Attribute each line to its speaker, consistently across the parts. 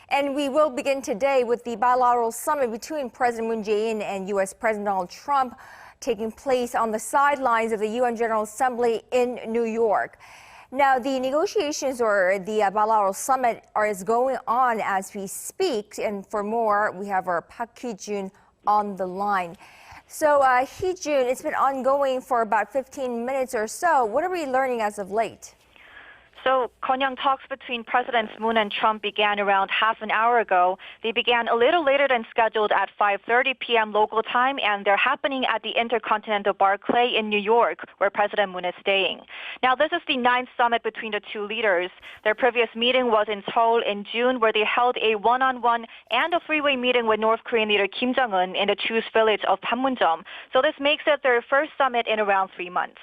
Speaker 1: And we will begin today with the bilateral summit between President Moon Jae-in and U.S. President Donald Trump taking place on the sidelines of the UN General Assembly in New York. Now, the negotiations or the bilateral summit is going on as we speak. And for more, we have our Park Hee-jun on the line. So, Hee-jun, it's been ongoing for about 15 minutes or so. What are we learning as of late?
Speaker 2: So, Konyang, talks between Presidents Moon and Trump began around half an hour ago. They began a little later than scheduled at 5:30 p.m. local time, and they're happening at the Intercontinental Barclay in New York, where President Moon is staying. Now, this is the 9th summit between the two leaders. Their previous meeting was in Seoul in June, where they held a one-on-one and a three-way meeting with North Korean leader Kim Jong-un in the truce village of Panmunjeom. So this makes it their first summit in around 3 months.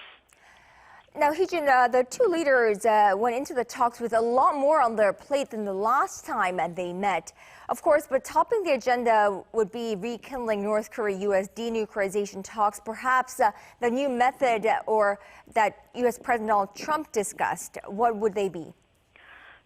Speaker 1: Now, Hee-jun, the two leaders went into the talks with a lot more on their plate than the last time they met. Of course, but topping the agenda would be rekindling North Korea-U.S. denuclearization talks, perhaps the new method or that U.S. President Donald Trump discussed. What would they be?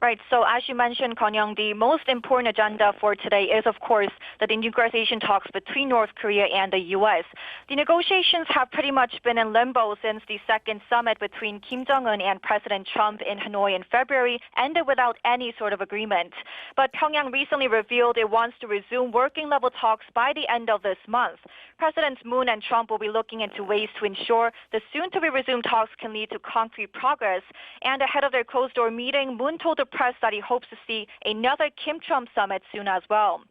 Speaker 2: Right. So as you mentioned, Konyang, the most important agenda for today is, of course, the denuclearization talks between North Korea and the U.S. The negotiations have pretty much been in limbo since the second summit between Kim Jong-un and President Trump in Hanoi in February ended without any sort of agreement. But Pyongyang recently revealed it wants to resume working-level talks by the end of this month. Presidents Moon and Trump will be looking into ways to ensure the soon-to-be-resumed talks can lead to concrete progress. And ahead of their closed-door meeting, Moon told the press that he hopes to see another Kim-Trump summit soon as well.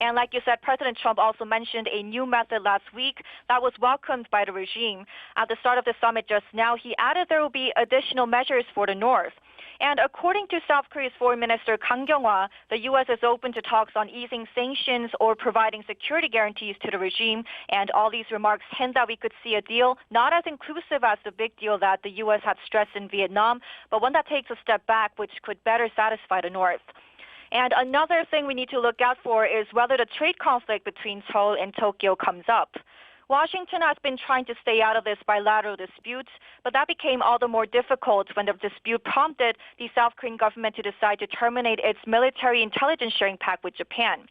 Speaker 2: And like you said, President Trump also mentioned a new method last week that was welcomed by the regime. At the start of the summit just now, he added there will be additional measures for the North. And according to South Korea's Foreign Minister Kang Kyung-hwa, the U.S. is open to talks on easing sanctions or providing security guarantees to the regime. And all these remarks hint that we could see a deal not as inclusive as the big deal that the U.S. had stressed in Vietnam, but one that takes a step back, which could better satisfy the North. And another thing we need to look out for is whether the trade conflict between Seoul and Tokyo comes up. Washington has been trying to stay out of this bilateral dispute, but that became all the more difficult when the dispute prompted the South Korean government to decide to terminate its military intelligence sharing pact with Japan.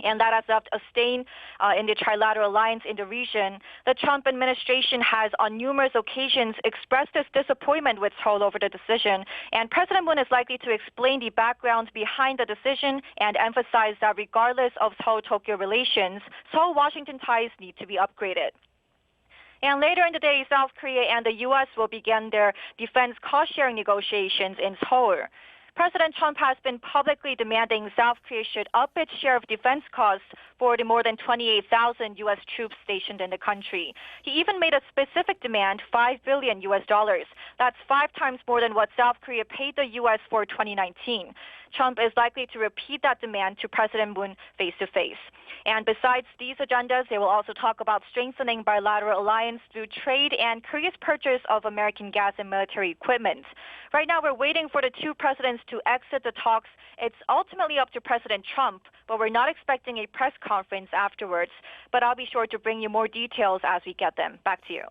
Speaker 2: And that has left a stain in the trilateral alliance in the region. The Trump administration has on numerous occasions expressed its disappointment with Seoul over the decision. And President Moon is likely to explain the background behind the decision and emphasize that regardless of Seoul-Tokyo relations, Seoul-Washington ties need to be upgraded. And later in the day, South Korea and the U.S. will begin their defense cost-sharing negotiations in Seoul. President Trump has been publicly demanding South Korea should up its share of defense costs for the more than 28,000 U.S. troops stationed in the country. He even made a specific demand, $5 billion U.S. dollars. That's 5 times more than what South Korea paid the U.S. for 2019. Trump is likely to repeat that demand to President Moon face-to-face. And besides these agendas, they will also talk about strengthening bilateral alliance through trade and Korea's purchase of American gas and military equipment. Right now, we're waiting for the two presidents to exit the talks. It's ultimately up to President Trump, but we're not expecting a press conference afterwards. But I'll be sure to bring you more details as we get them. Back to you.